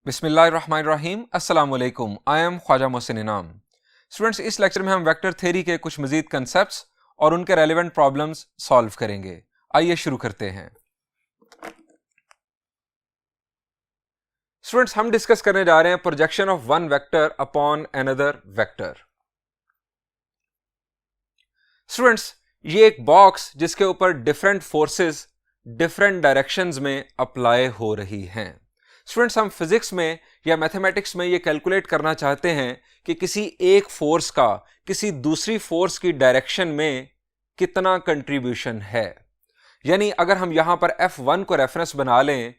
बिस्मिल्लाहिर्रहमानिर्रहीम अस्सलाम वालेकुम। आई एम ख्वाजा मोहसिन इनाम। स्टूडेंट्स, इस लेक्चर में हम वेक्टर थ्योरी के कुछ मजीद कंसेप्ट्स और उनके रेलेवेंट प्रॉब्लम्स सॉल्व करेंगे। आइए शुरू करते हैं। स्टूडेंट्स, हम डिस्कस करने जा रहे हैं projection of one vector upon another vector. Students, ये एक बॉक्स जिसके ऊपर डिफरेंट फोर्सेस डिफरेंट डायरेक्शंस में अप्लाई हो रही हैं। स्टूडेंट्स, हम फिजिक्स में या मैथमेटिक्स में ये कैलकुलेट करना चाहते हैं कि किसी एक फोर्स का किसी दूसरी फोर्स की डायरेक्शन में कितना कंट्रीब्यूशन है। यानी अगर हम यहां पर F1 को रेफरेंस बना लें,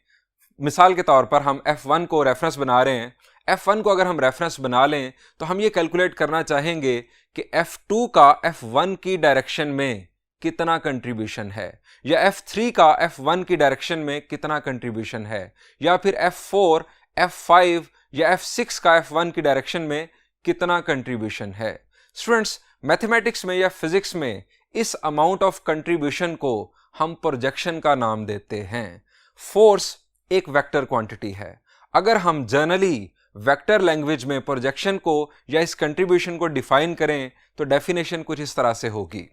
मिसाल के तौर पर हम F1 को रेफरेंस बना रहे हैं, F1 को अगर हम रेफरेंस बना लें तो हम ये कैलकुलेट करना चाहेंगे कि F2 का F1 की डायरेक्शन में कितना कंट्रीब्यूशन है, या F3 का F1 की डायरेक्शन में कितना कंट्रीब्यूशन है, या फिर F4, F5 या F6 का F1 की डायरेक्शन में कितना कंट्रीब्यूशन है। स्टूडेंट्स, मैथमेटिक्स में या फिजिक्स में इस अमाउंट ऑफ कंट्रीब्यूशन को हम प्रोजेक्शन का नाम देते हैं। फोर्स एक वेक्टर क्वांटिटी है। अगर हम जनरली वेक्टर लैंग्वेज में प्रोजेक्शन को या इस कंट्रीब्यूशन को डिफाइन करें तो डेफिनेशन कुछ इस तरह से होगी: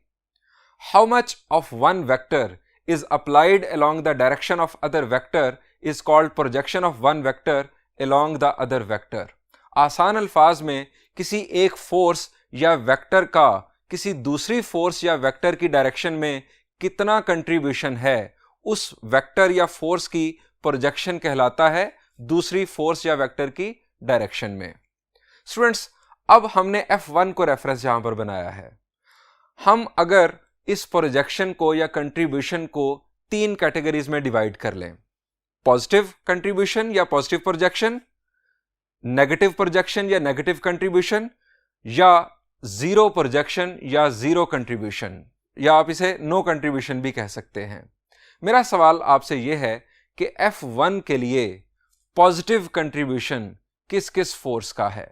how much of one vector is applied along the direction of other vector is called projection of one vector along the other vector। आसान अल्फाज में किसी एक फोर्स या वेक्टर का किसी दूसरी फोर्स या वेक्टर की डायरेक्शन में कितना कंट्रीब्यूशन है, उस वेक्टर या फोर्स की प्रोजेक्शन कहलाता है दूसरी फोर्स या वेक्टर की डायरेक्शन में। स्टूडेंट्स, अब हमने F1 को रेफरेंस यहां पर बनाया है। हम अगर इस प्रोजेक्शन को या कंट्रीब्यूशन को तीन कैटेगरीज में डिवाइड कर लें: पॉजिटिव कंट्रीब्यूशन या पॉजिटिव प्रोजेक्शन, नेगेटिव प्रोजेक्शन या नेगेटिव कंट्रीब्यूशन, या जीरो प्रोजेक्शन या जीरो कंट्रीब्यूशन, या आप इसे नो कंट्रीब्यूशन भी कह सकते हैं। मेरा सवाल आपसे यह है कि F1 के लिए पॉजिटिव कंट्रीब्यूशन किस किस फोर्स का है?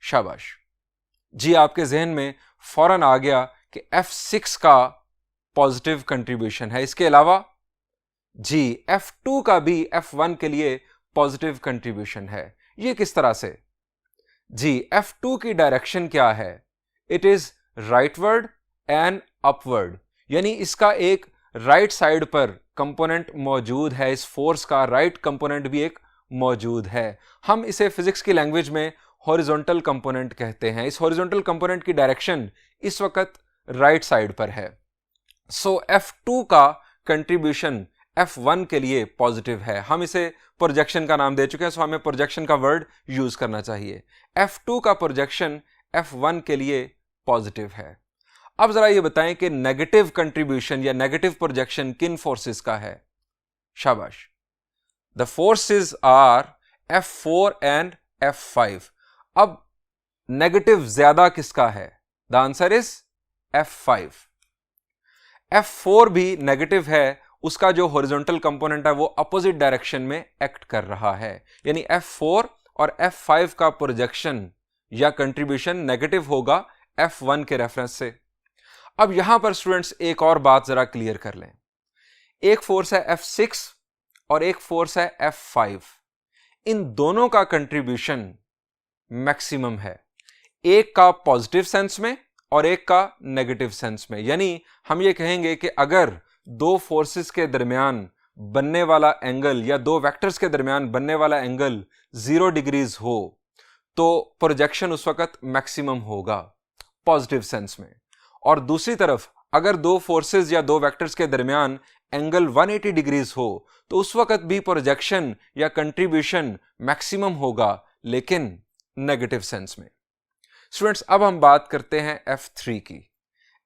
शाबाश जी, आपके जहन में फौरन आ गया कि F6 का पॉजिटिव कंट्रीब्यूशन है। इसके अलावा जी, F2 का भी F1 के लिए पॉजिटिव कंट्रीब्यूशन है। ये किस तरह से? जी, F2 की डायरेक्शन क्या है? It is rightward and upward, यानी इसका एक राइट साइड पर कंपोनेंट मौजूद है। इस फोर्स का राइट कंपोनेंट भी एक मौजूद है। हम इसे फिजिक्स की लैंग्वेज में हॉरिजॉन्टल कंपोनेंट कहते हैं। इस हॉरिजॉन्टल कंपोनेंट की डायरेक्शन इस वक्त राइट साइड पर है। सो F2 का कंट्रीब्यूशन F1 के लिए पॉजिटिव है। हम इसे प्रोजेक्शन का नाम दे चुके हैं, सो हमें प्रोजेक्शन का वर्ड यूज करना चाहिए। F2 का प्रोजेक्शन F1 के लिए पॉजिटिव है। अब जरा ये बताएं कि नेगेटिव कंट्रीब्यूशन या नेगेटिव प्रोजेक्शन किन फोर्सेस का है? शाबाश, the forces are F4 and F5। अब नेगेटिव ज्यादा किसका है? The answer is F5। F4 भी नेगेटिव है, उसका जो हॉरिजॉन्टल कंपोनेंट है वो अपोजिट डायरेक्शन में एक्ट कर रहा है, यानी F4 और F5 का प्रोजेक्शन या कंट्रीब्यूशन नेगेटिव होगा F1 के रेफरेंस से। अब यहां पर स्टूडेंट्स एक और बात जरा क्लियर कर लें। एक फोर्स है F6 और एक फोर्स है F5। इन दोनों का कंट्रीब्यूशन मैक्सिमम है, एक का पॉजिटिव सेंस में और एक का नेगेटिव सेंस में। यानी हम ये कहेंगे कि अगर दो फोर्सेस के दरमियान बनने वाला एंगल या दो वेक्टर्स के दरमियान बनने वाला एंगल 0 डिग्रीज हो तो प्रोजेक्शन उस वक्त मैक्सिमम होगा पॉजिटिव सेंस में। और दूसरी तरफ अगर दो फोर्सेस या दो वेक्टर्स के दरमियान एंगल 180 डिग्रीज हो तो उस वक्त भी प्रोजेक्शन या कंट्रीब्यूशन मैक्सिमम होगा, लेकिन नेगेटिव सेंस में। स्टूडेंट्स, अब हम बात करते हैं F3 की।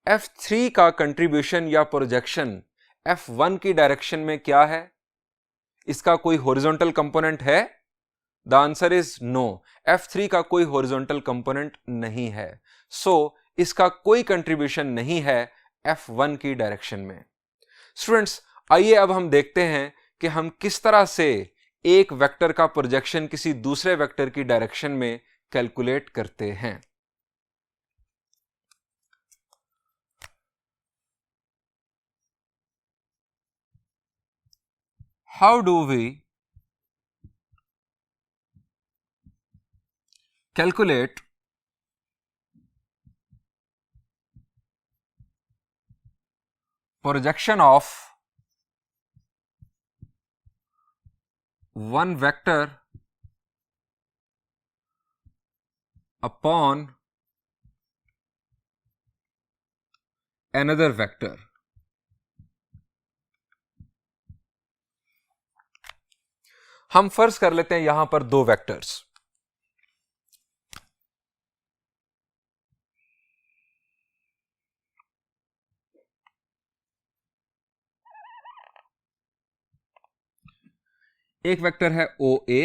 F3 का कंट्रीब्यूशन या प्रोजेक्शन F1 की डायरेक्शन में क्या है? इसका कोई हॉरिजॉन्टल कंपोनेंट है? The answer is no. F3 का कोई हॉरिजॉन्टल कंपोनेंट नहीं है, सो इसका कोई कंट्रीब्यूशन नहीं है F1 की डायरेक्शन में। स्टूडेंट्स, आइए अब हम देखते हैं कि हम किस तरह से एक वेक्टर का प्रोजेक्शन किसी दूसरे वेक्टर की डायरेक्शन में कैलकुलेट करते हैं। How do we calculate projection of one vector upon another vector. हम फर्ज कर लेते हैं यहां पर दो वेक्टर्स, एक वेक्टर है ओ ए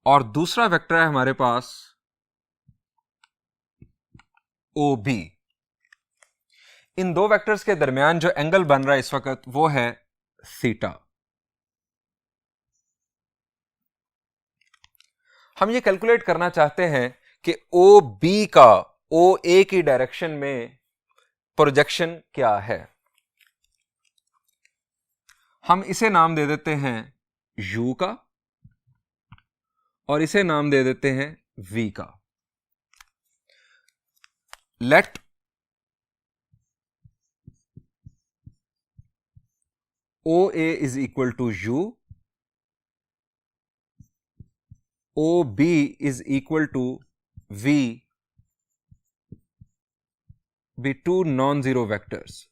और दूसरा वेक्टर है हमारे पास ओ बी। इन दो वेक्टर्स के दरमियान जो एंगल बन रहा है इस वक्त वो है थीटा। हम ये कैलकुलेट करना चाहते हैं कि ओ बी का ओ ए की डायरेक्शन में प्रोजेक्शन क्या है। हम इसे नाम दे देते हैं u का और इसे नाम दे देते हैं v का। Let O A is equal to u, O B is equal to v be two non-zero vectors.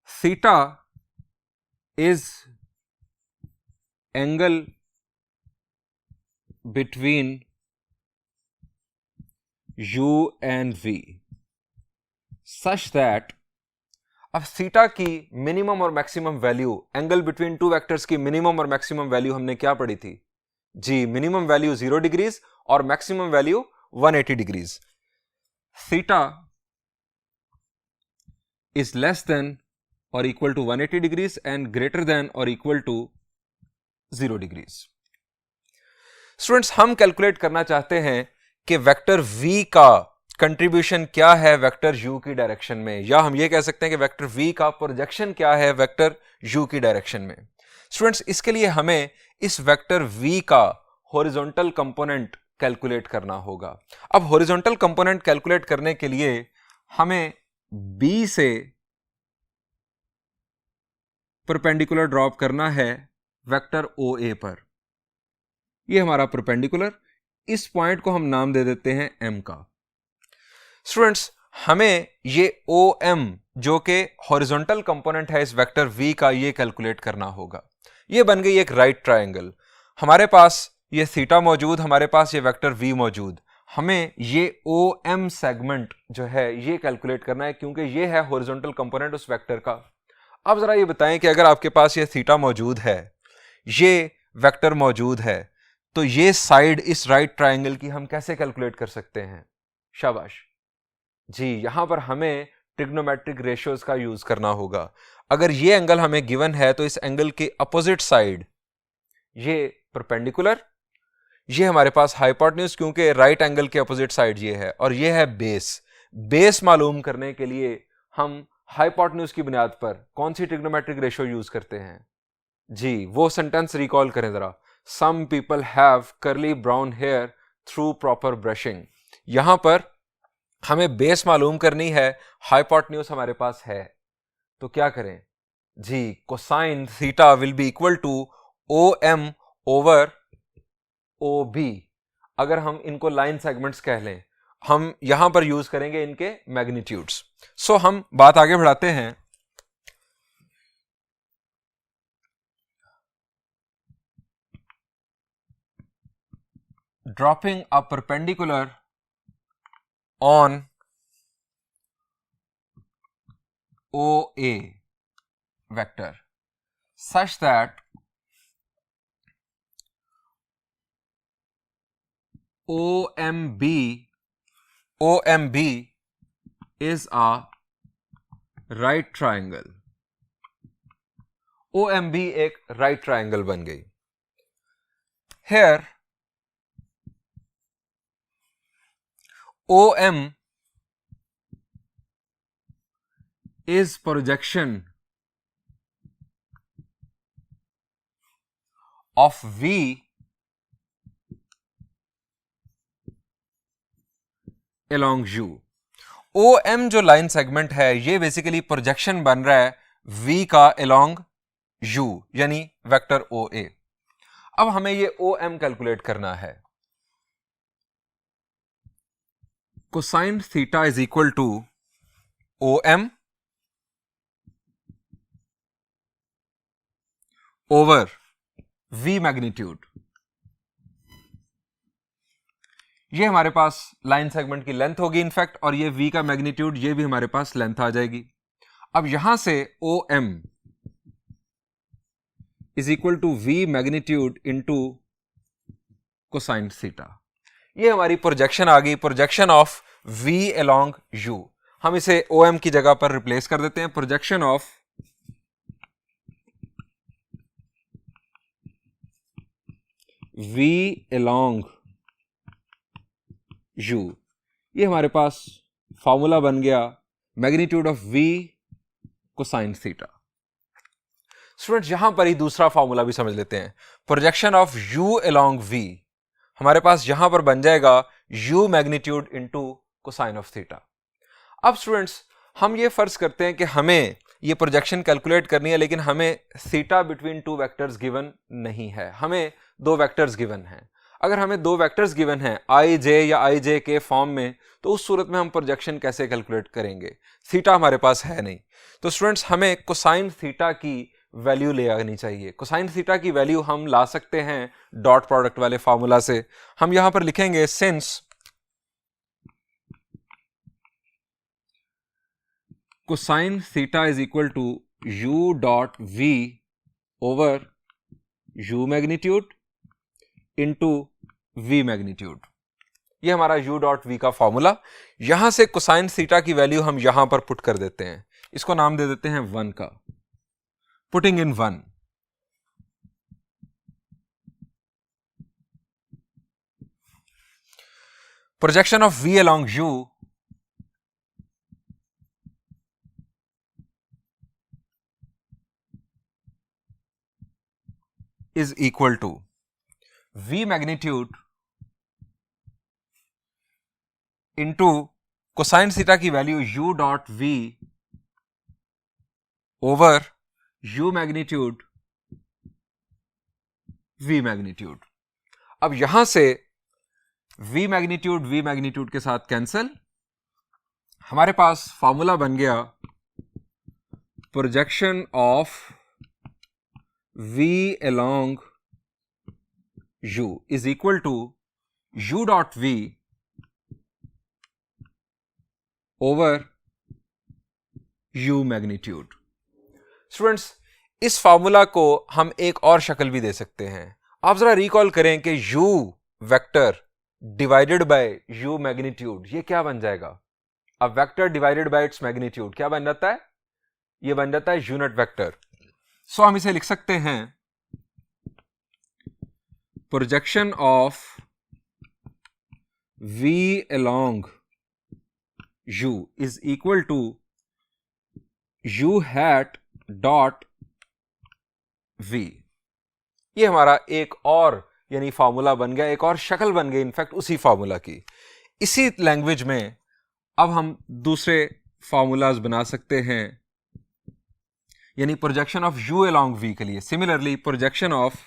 Theta is angle between u and v such that, अब थीटा की मिनिमम और maximum value, angle between two vectors की minimum और maximum value हमने क्या पढ़ी थी जी? मिनिमम वैल्यू 0 डिग्रीज और maximum value 180 degrees. Theta is less than और equal to 180 degrees and greater than और इक्वल टू 0 डिग्रीज। स्टूडेंट्स, हम कैलकुलेट करना चाहते हैं कि वेक्टर v का कंट्रीब्यूशन क्या है वेक्टर u की डायरेक्शन में, या हम ये कह सकते हैं कि वेक्टर v का प्रोजेक्शन क्या है वेक्टर u की डायरेक्शन में। स्टूडेंट्स, इसके लिए हमें इस वेक्टर v का हॉरिजॉन्टल कंपोनेंट कैलकुलेट करना होगा। अब हॉरिजॉन्टल कंपोनेंट कैलकुलेट करने के लिए हमें b से परपेंडिकुलर ड्रॉप करना है वेक्टर OA पर। ये हमारा परपेंडिकुलर, इस पॉइंट को हम नाम दे देते हैं m का। स्टूडेंट्स, हमें ये OM जो कि हॉरिजॉन्टल कंपोनेंट है इस वेक्टर v का, ये कैलकुलेट करना होगा। ये बन गई एक राइट ट्रायंगल। हमारे पास ये थीटा मौजूद, हमारे पास ये वेक्टर v मौजूद। हमें ये OM सेगमेंट जो है ये कैलकुलेट करना है क्योंकि ये है हॉरिजॉन्टल कंपोनेंट उस वेक्टर का। अब जरा ये बताएं कि अगर आपके पास ये थीटा मौजूद है, ये वेक्टर मौजूद है, तो ये साइड इस राइट ट्रायंगल की हम कैसे कैलकुलेट कर सकते हैं? शाबाश जी, यहां पर हमें ट्रिग्नोमेट्रिक रेशियोज का यूज करना होगा। अगर ये एंगल हमें गिवन है तो इस एंगल के अपोजिट साइड ये परपेंडिकुलर, ये हमारे पास हाइपोटेन्यूज, क्योंकि राइट एंगल के अपोजिट साइड ये है, और ये है बेस। बेस मालूम करने के लिए हम हाइपोटेन्यूज की बुनियाद पर कौन सी ट्रिग्नोमेट्रिक रेशियो यूज करते हैं जी? वो सेंटेंस रिकॉल करें जरा। Some people have curly brown hair through proper brushing. यहां पर हमें बेस मालूम करनी है, हाइपोटेन्यूज हमारे पास है, तो क्या करें जी? Cosine theta will be equal to OM over OB। अगर हम इनको लाइन सेगमेंट्स कह लें, हम यहां पर यूज करेंगे इनके मैग्नीट्यूड्स। सो हम बात आगे बढ़ाते हैं। Dropping a perpendicular on OA vector such that OMB is a right triangle। OMB एक right triangle बन गई। Here OM is projection of v along u। OM जो लाइन सेगमेंट है ये बेसिकली प्रोजेक्शन बन रहा है v का along u यानी वेक्टर OA। अब हमें ये OM कैलकुलेट करना है। Cosine theta is equal to OM over v magnitude. ये हमारे पास लाइन सेगमेंट की लेंथ होगी इनफैक्ट, और ये v का मैग्नीट्यूड, ये भी हमारे पास लेंथ आ जाएगी। अब यहां से OM is equal to v magnitude into cosine theta. ये हमारी प्रोजेक्शन आ गई, projection of v along u। हम इसे OM की जगह पर रिप्लेस कर देते हैं। Projection of v along u, ये हमारे पास फॉर्मूला बन गया magnitude of v cosine theta. Students यहां पर ही दूसरा फॉर्मूला भी समझ लेते हैं। Projection of u along v हमारे पास यहां पर बन जाएगा u magnitude into cosine of theta. अब स्टूडेंट्स हम ये फर्ज करते हैं कि हमें ये प्रोजेक्शन कैलकुलेट करनी है, लेकिन हमें theta between two vectors given नहीं है, हमें दो वेक्टर्स गिवन हैं। अगर हमें दो वेक्टर्स गिवन हैं आई जे या आई जे के फॉर्म में, तो उस सूरत में हम प्रोजेक्शन कैसे कैलकुलेट करेंगे? थीटा हमारे पास है नहीं। तो स्टूडेंट्स हमें कोसाइन थीटा की वैल्यू ले आनी चाहिए। कोसाइन थीटा की वैल्यू हम ला सकते हैं डॉट प्रोडक्ट वाले फॉर्मूला से। हम यहां पर लिखेंगे since cosine theta is equal to u dot v over u magnitude into v magnitude. ये हमारा u डॉट v का फॉर्मूला। यहां से कोसाइन थीटा की वैल्यू हम यहां पर पुट कर देते हैं, इसको नाम दे देते हैं 1 का। Putting in 1, projection of v along u is equal to v magnitude into cosine theta की value u dot v over u magnitude v magnitude. अब यहां से v मैग्नीट्यूड के साथ कैंसिल, हमारे पास फॉर्मूला बन गया projection of v along u is equal to u dot v over u magnitude. Students इस फॉर्मूला को हम एक और शक्ल भी दे सकते हैं। आप जरा रिकॉल करें कि u vector divided by u magnitude, ये क्या बन जाएगा? अब vector divided by its magnitude क्या बन जाता है? ये बन जाता है यूनिट वेक्टर। सो हम इसे लिख सकते हैं projection of v along u is equal to u hat dot v। ये हमारा एक और यानी फॉर्मूला बन गया, एक और शक्ल बन गई इनफैक्ट उसी फॉर्मूला की। इसी लैंग्वेज में अब हम दूसरे फॉर्मूलाज बना सकते हैं, यानी projection of u along v के लिए। Similarly projection of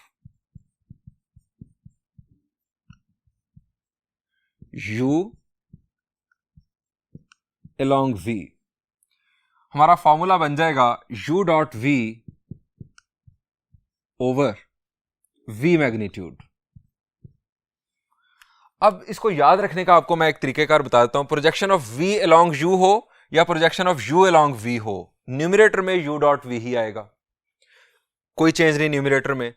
u along v, हमारा फॉर्मूला बन जाएगा u dot v over v magnitude. अब इसको याद रखने का आपको मैं एक तरीकेकार बता देता हूं। Projection of v along u हो या projection of u along v हो, न्यूमरेटर में u डॉट v ही आएगा, कोई चेंज नहीं न्यूमरेटर में।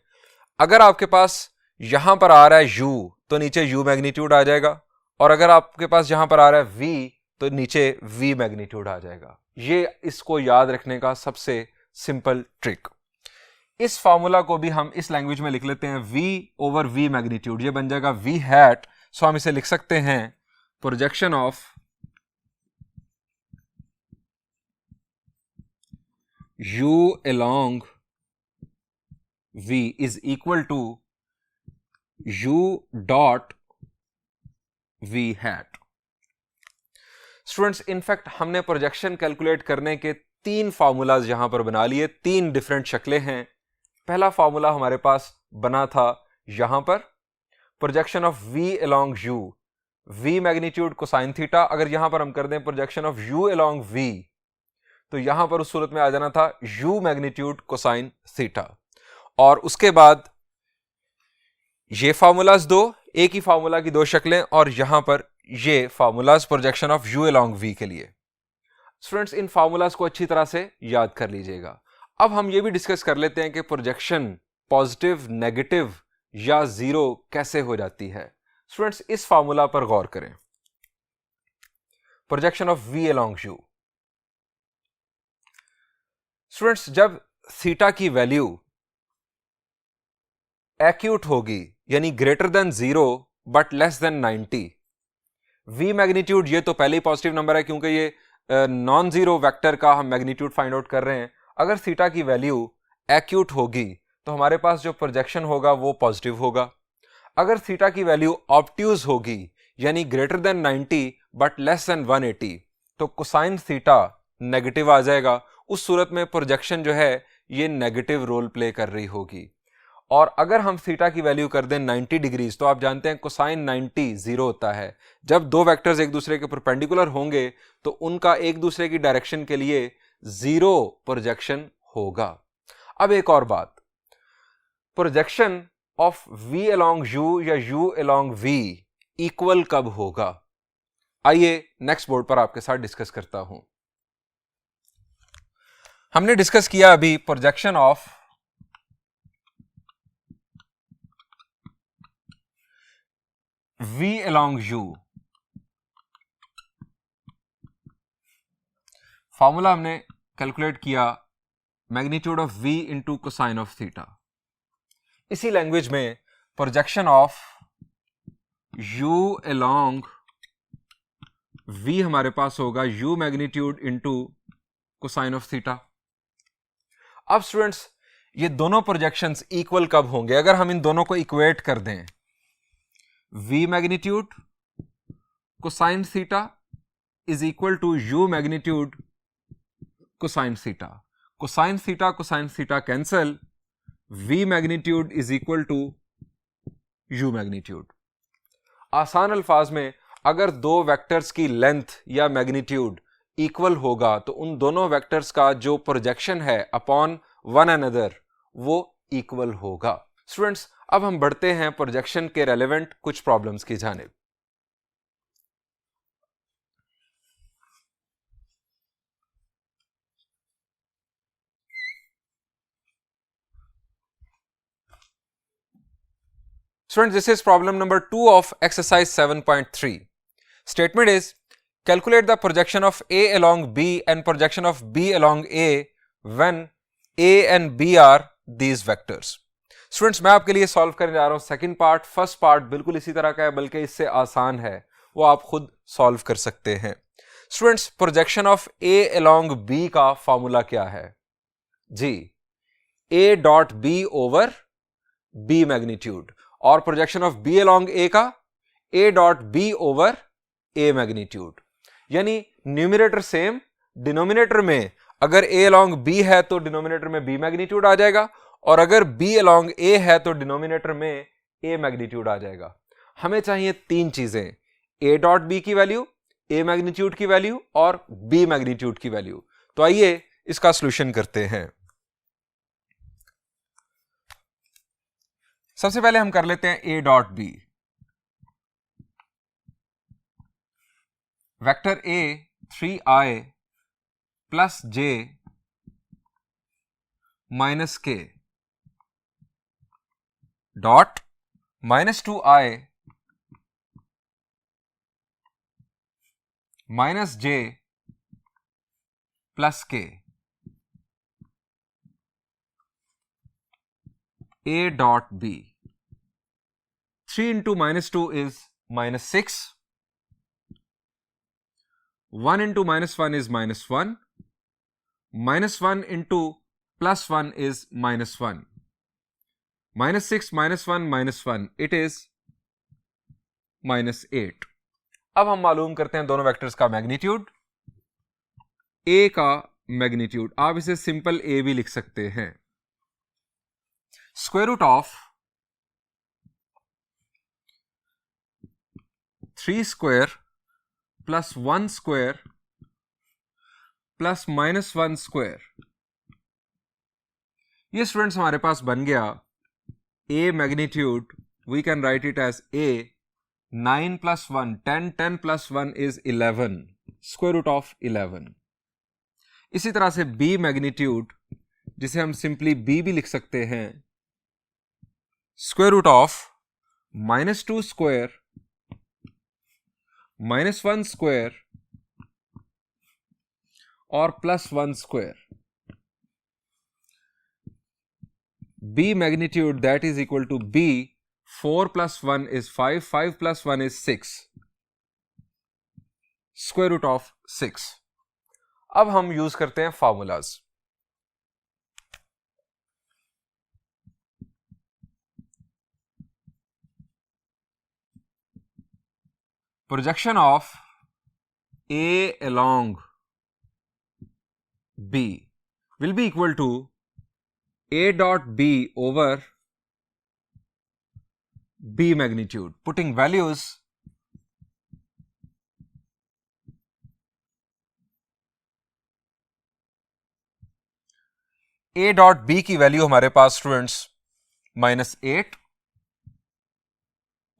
अगर आपके पास यहां पर आ रहा है u तो नीचे u मैग्नीट्यूड आ जाएगा, और अगर आपके पास यहां पर आ रहा है v तो नीचे v मैग्नीट्यूड आ जाएगा। ये इसको याद रखने का सबसे सिंपल ट्रिक। इस फॉर्मूला को भी हम इस लैंग्वेज में लिख लेते हैं v ओवर v मैग्नीट्यूड, ये बन जाएगा v हैट। सो हम इसे लिख सकते हैं projection of u along v is equal to u dot v hat. Students, in fact हमने प्रोजेक्शन कैलकुलेट करने के 3 फार्मूलाज यहां पर बना लिए, 3 डिफरेंट शक्लें हैं। पहला फार्मूला हमारे पास बना था यहां पर, projection of v along u, v magnitude cosine theta. अगर यहां पर हम कर दें projection of u along v, तो यहां पर उस सूरत में आ जाना था u मैग्नीट्यूड कोसाइन थीटा। और उसके बाद ये फार्मूलाज दो, एक ही फार्मूला की 2 शक्लें, और यहां पर ये formulas projection of u along v के लिए। स्टूडेंट्स, इन फार्मूलाज को अच्छी तरह से याद कर लीजिएगा। अब हम ये भी डिस्कस कर लेते हैं कि प्रोजेक्शन पॉजिटिव, नेगेटिव या जीरो कैसे हो जाती है। स्टूडेंट्स, इस फार्मूला पर गौर करें, projection of v along u। Students, जब थीटा की वैल्यू एक्यूट होगी, यानी greater than 0 but less than 90, v magnitude, ये तो पहले ही पॉजिटिव नंबर है क्योंकि ये नॉन जीरो वेक्टर का हम मैग्नीट्यूड फाइंड आउट कर रहे हैं। अगर थीटा की वैल्यू एक्यूट होगी तो हमारे पास जो प्रोजेक्शन होगा वो पॉजिटिव होगा। अगर थीटा की वैल्यू ऑब्ट्यूज होगी, यानी greater than 90 but less than 180, तो कोसाइन थीटा नेगेटिव आ जाएगा। उस सूरत में प्रोजेक्शन जो है ये नेगेटिव रोल प्ले कर रही होगी। और अगर हम थीटा की वैल्यू कर दें 90 डिग्रीज, तो आप जानते हैं कोसाइन 90 जीरो होता है। जब 2 वेक्टर्स एक दूसरे के परपेंडिकुलर होंगे तो उनका एक दूसरे की डायरेक्शन के लिए जीरो प्रोजेक्शन होगा। अब एक और बात, projection of v along u या u अलोंग v इक्वल कब होगा? आइए नेक्स्ट बोर्ड पर आपके साथ डिस्कस करता हूं। हमने डिस्कस किया अभी projection of v along u। Formula हमने कैलकुलेट किया magnitude of v into cosine of theta. इसी लैंग्वेज में projection of u along v हमारे पास होगा u magnitude into cosine of theta. अब स्टूडेंट्स, ये दोनों प्रोजेक्शंस इक्वल कब होंगे? अगर हम इन दोनों को इक्वेट कर दें, v magnitude cosine theta is equal to u magnitude cosine theta. Cosine theta cancel, v magnitude is equal to u magnitude. आसान अल्फाज में, अगर 2 वेक्टर्स की लेंथ या मैग्नीट्यूड इक्वल होगा तो उन दोनों वेक्टर्स का जो प्रोजेक्शन है अपॉन वन अनदर वो इक्वल होगा। स्टूडेंट्स, अब हम बढ़ते हैं प्रोजेक्शन के रेलेवेंट कुछ प्रॉब्लम्स की जानिब। Students, this is problem number 2 of exercise 7.3. Statement is, calculate the projection of A along B and projection of B along A when A and B are these vectors. Students, मैं आपके लिए solve करने जा रहा हूं second part. First part बिल्कुल इसी तरह का है, बल्कि इससे आसान है, वो आप खुद सॉल्व कर सकते हैं। Students, projection of A along B का फॉर्मूला क्या है जी? A dot B over B magnitude, और projection of B along A का A dot B over A magnitude. यानी न्यूमरेटर सेम, डिनोमिनेटर में अगर A along B है तो डिनोमिनेटर में B मैग्नीट्यूड आ जाएगा, और अगर B along A है तो डिनोमिनेटर में A मैग्नीट्यूड आ जाएगा। हमें चाहिए 3 चीजें, A डॉट B की वैल्यू, A मैग्नीट्यूड की वैल्यू और B मैग्नीट्यूड की वैल्यू। तो आइए इसका सॉल्यूशन करते हैं। सबसे पहले हम कर लेते हैं A dot B। Vector A 3i plus j minus k dot minus 2i minus j plus k। A dot B, 3 into minus 2 is minus 6, 1 into minus 1 is minus 1, minus 1 into plus 1 is minus 1, -6 -1 -1 it is -8। अब हम मालूम करते हैं दोनों vectors का magnitude. ए का magnitude आप इसे सिंपल ए भी लिख सकते हैं। Square root of 3 square plus 1 square plus -1 square, ये स्टूडेंट्स हमारे पास बन गया A magnitude. We can write it as A 9 + 1 10, 10 + 1 is 11, square root of 11। इसी तरह से बी मैग्नीट्यूड, जिसे हम सिंपली बी भी लिख सकते हैं, square root of -2 square -1 square और +1 square. B magnitude that is equal to B, 4 + 1 is 5, 5 + 1 is 6, square root of 6। अब हम यूज करते हैं formulas. Projection of A along B will be equal to A dot B over B magnitude. Putting values, A dot B की value हमारे पास students -8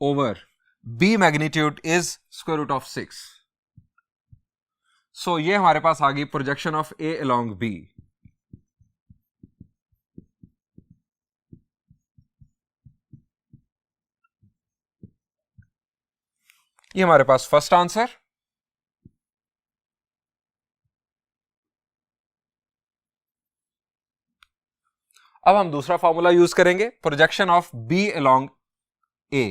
over B magnitude is square root of 6। So ये हमारे पास आ गई projection of A along B। ये हमारे पास फर्स्ट आंसर। अब हम दूसरा फॉर्मूला यूज करेंगे, projection of B along A।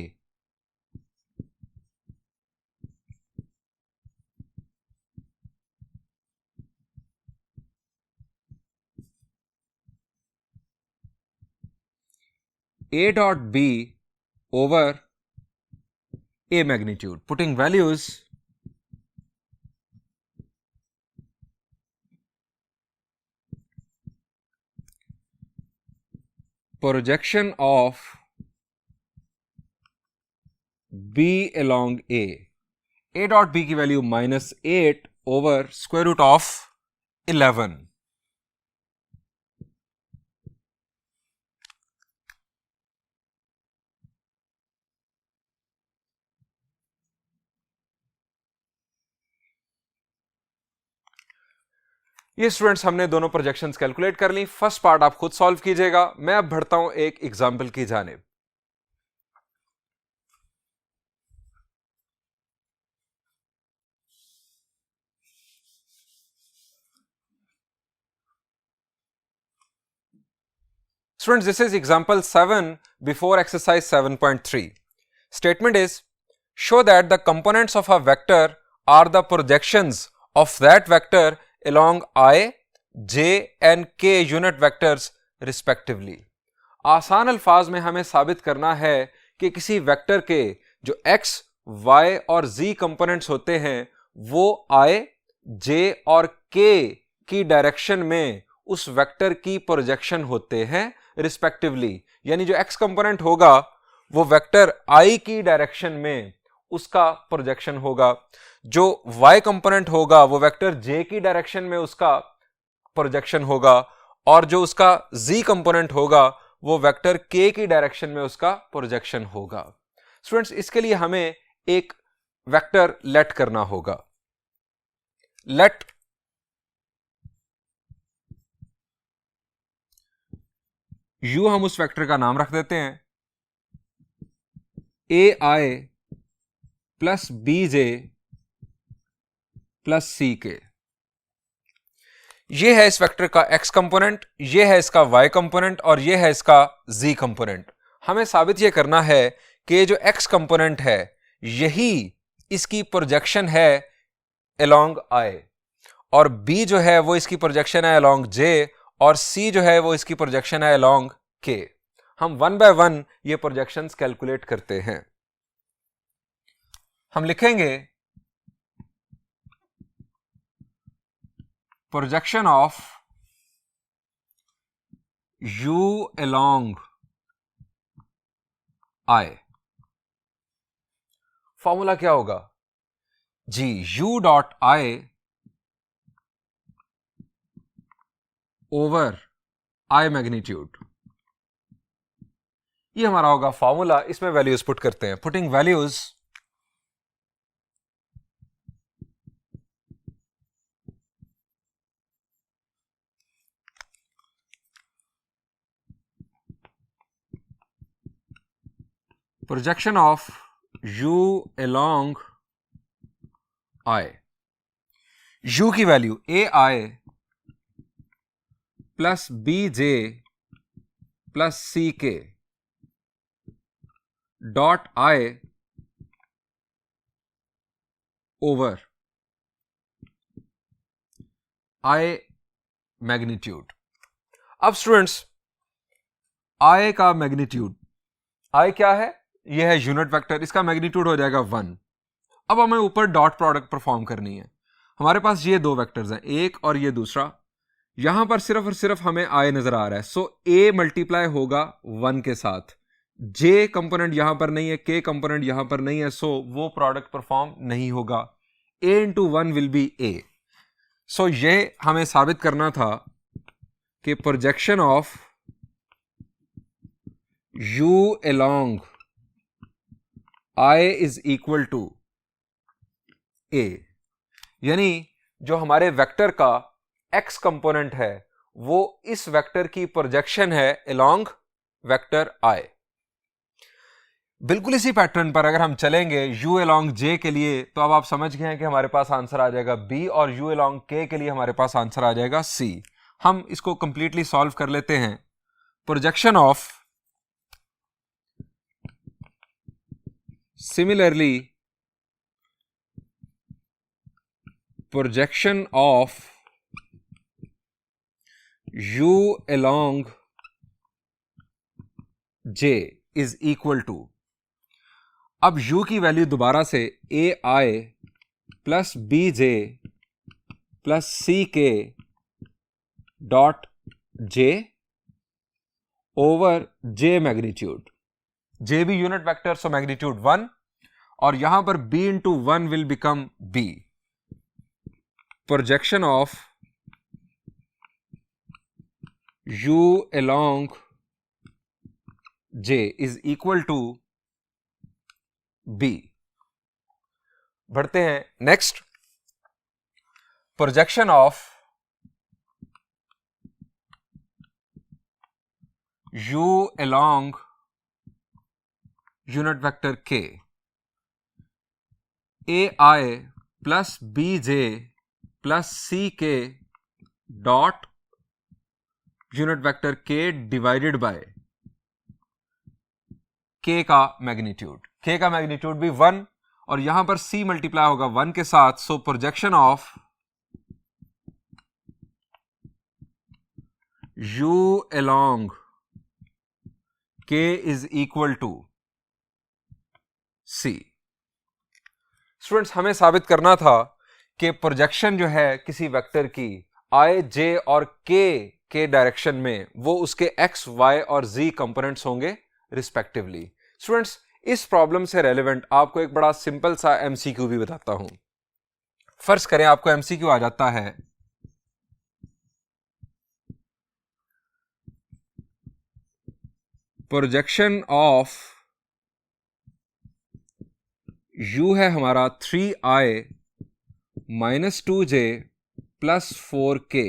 A dot B over A magnitude. Putting values, projection of B along A। A dot B की value -8 over square root of 11। ये students हमने दोनों projections calculate कर ली। First part आप खुद solve कीजिएगा, मैं अब बढ़ता हूं एक एग्जाम्पल की जानिब। Students, this is example 7 before exercise 7.3. Statement is, show that the components of a vector are the projections of that vector along I, J and K unit vectors respectively. आसान अल्फाज में हमें साबित करना है कि किसी वेक्टर के जो x, y और z कंपोनेंट्स होते हैं वो I, J और K की डायरेक्शन में उस वेक्टर की प्रोजेक्शन होते हैं रिस्पेक्टिवली। यानी जो x कंपोनेंट होगा वो वेक्टर I की डायरेक्शन में उसका प्रोजेक्शन होगा, जो y कंपोनेंट होगा वो वेक्टर j की डायरेक्शन में उसका प्रोजेक्शन होगा, और जो उसका z कंपोनेंट होगा वो वेक्टर k की डायरेक्शन में उसका प्रोजेक्शन होगा। स्टूडेंट्स, इसके लिए हमें एक वेक्टर लेट करना होगा। लेट यू हम उस वेक्टर का नाम रख देते हैं AI plus BJ plus CK। ये है इस वेक्टर का x कंपोनेंट, ये है इसका y कंपोनेंट और ये है इसका z कंपोनेंट। हमें साबित ये करना है कि जो x कंपोनेंट है यही इसकी प्रोजेक्शन है along I, और b जो है वो इसकी प्रोजेक्शन है along j, और c जो है वो इसकी प्रोजेक्शन है along k। हम 1 बाय 1 ये प्रोजेक्शंस कैलकुलेट करते हैं। हम लिखेंगे projection of u along I। Formula क्या होगा जी, u dot I over I magnitude, ये हमारा होगा फॉर्मूला। इसमें वैल्यूज पुट करते हैं। Putting values, projection of u along I, u की value ai plus bj plus ck dot i over i magnitude. अब स्टूडेंट्स, i का मैग्नीट्यूड, i क्या है? यह है यूनिट वेक्टर, इसका मैग्नीट्यूड हो जाएगा 1। अब हमें ऊपर डॉट प्रोडक्ट परफॉर्म करनी है। हमारे पास ये दो वेक्टर्स हैं, एक और ये दूसरा। यहां पर सिर्फ और सिर्फ हमें i नजर आ रहा है, सो a मल्टीप्लाई होगा 1 के साथ। j कंपोनेंट यहां पर नहीं है, k कंपोनेंट यहां पर नहीं है, सो वो प्रोडक्ट परफॉर्म नहीं होगा। a into 1 will be a। So ये हमें साबित करना था कि projection of u along I is equal to a, यानी जो हमारे वेक्टर का x कंपोनेंट है वो इस वेक्टर की प्रोजेक्शन है along वेक्टर I। बिल्कुल इसी पैटर्न पर अगर हम चलेंगे u along j के लिए, तो अब आप समझ गए हैं कि हमारे पास आंसर आ जाएगा b, और u along k के लिए हमारे पास आंसर आ जाएगा c। हम इसको कंप्लीटली सॉल्व कर लेते हैं। Projection of, similarly projection of u along j is equal to, अब u की वैल्यू दोबारा से ai plus bj plus ck dot j over j magnitude. j भी यूनिट वेक्टर, सो मैग्नीट्यूड 1, और यहां पर b into 1 will become b। Projection of u along j is equal to b। बढ़ते हैं next. Projection of u along unit vector k, ai plus bj plus ck dot unit vector k divided by k का magnitude. k का magnitude भी 1, और यहां पर c multiply होगा 1 के साथ, so projection of u along k is equal to c। Students, हमें साबित करना था कि प्रोजेक्शन जो है किसी वेक्टर की i, j और k के डायरेक्शन में, वो उसके x, y और z कंपोनेंट्स होंगे रिस्पेक्टिवली। स्टूडेंट्स, इस प्रॉब्लम से रेलेवेंट आपको एक बड़ा सिंपल सा एमसीक्यू भी बताता हूं। फर्ज करें आपको एमसीक्यू आ जाता है, प्रोजेक्शन ऑफ u है हमारा 3i minus 2j plus 4k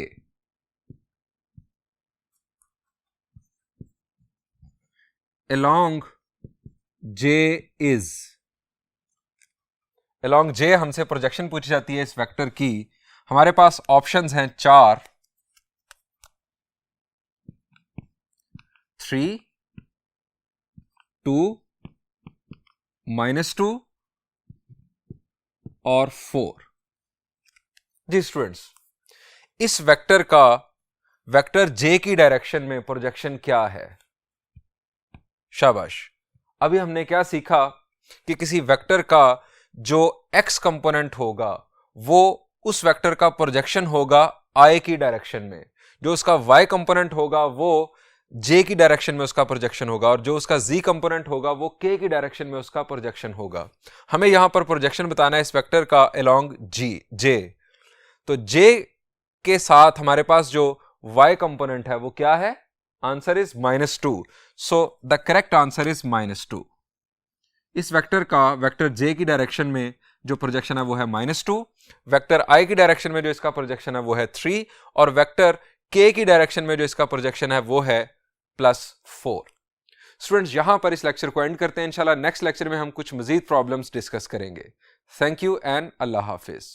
along j is, along j हमसे प्रोजेक्शन पूछी जाती है इस वेक्टर की। हमारे पास ऑप्शंस हैं 4, 3, 2, -2 और 4। जी स्टूडेंट्स, इस वेक्टर का वेक्टर j की डायरेक्शन में प्रोजेक्शन क्या है? शाबाश। अभी हमने क्या सीखा कि किसी वेक्टर का जो x कंपोनेंट होगा वो उस वेक्टर का प्रोजेक्शन होगा i की डायरेक्शन में, जो उसका y कंपोनेंट होगा वो j की डायरेक्शन में उसका प्रोजेक्शन होगा, और जो उसका z कंपोनेंट होगा वो k की डायरेक्शन में उसका प्रोजेक्शन होगा। हमें यहां पर प्रोजेक्शन बताना है इस वेक्टर का अलोंग j। तो j के साथ हमारे पास जो y कंपोनेंट है वो क्या है? Answer is -2। So the correct answer is -2। इस वेक्टर का वेक्टर j की डायरेक्शन में जो प्रोजेक्शन है वो है -2, वेक्टर i की डायरेक्शन में जो इसका प्रोजेक्शन है वो है 3, और वेक्टर k की डायरेक्शन में जो इसका प्रोजेक्शन है वो है +4। स्टूडेंट्स, यहां पर इस लेक्चर को एंड करते हैं। इंशाल्लाह नेक्स्ट लेक्चर में हम कुछ मजीद प्रॉब्लम्स डिस्कस करेंगे। Thank you and Allah Hafiz.